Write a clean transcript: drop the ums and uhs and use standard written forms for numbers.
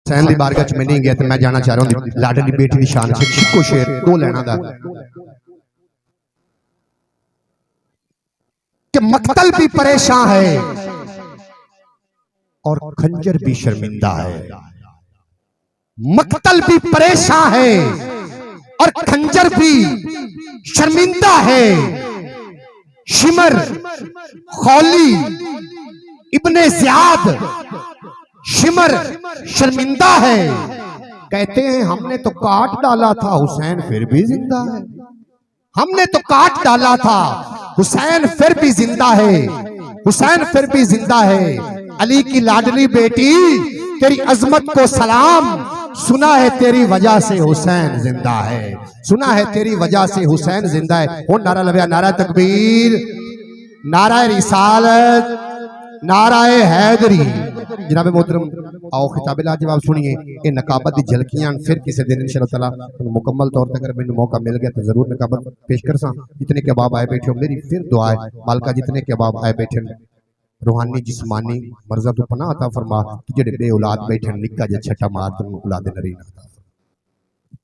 हुसैन दी बारगाह च मैं नहीं गया तो मैं जाना चाह रहा हूं लाडली बेटी दी शान से इको शेर दो लेना दा कि मक्तल भी परेशान है और खंजर भी शर्मिंदा है। मक्तल भी परेशान है और खंजर भी शर्मिंदा है। शिमर खौली इब्ने ज़ियाद शिमर शर्मिंदा है। कहते हैं हमने तो काट डाला था हुसैन फिर भी जिंदा है। हमने तो काट डाला था हुसैन फिर भी जिंदा है। हुसैन फिर भी जिंदा है। अली की लाडली बेटी तेरी अजमत को सलाम। सुना है तेरी वजह से हुसैन जिंदा है। सुना है तेरी वजह से हुसैन जिंदा है। हो नारा लव्या नारा तकबीर नारा रिसालत नारा हैदरी। जनाब मोहतरम आओ खिताब लाजवाब सुनिए। ये नकाबत की झलकियां फिर किसी दिन इंशाअल्लाह ताला मुकम्मल तौर पर अगर मैंने मौका मिल गया तो जरूर नकाबत पेश कर सा। जितने के बाब आए बैठे हो मेरी फिर दुआ है मालका जितने के बाब आए बैठे रूहानी जिस्मानी मर्ज़ा तो पनाह अता फरमा। जेड़े बे औलाद बैठे निक्का जे छटा मार तुम औलाद नरीन अता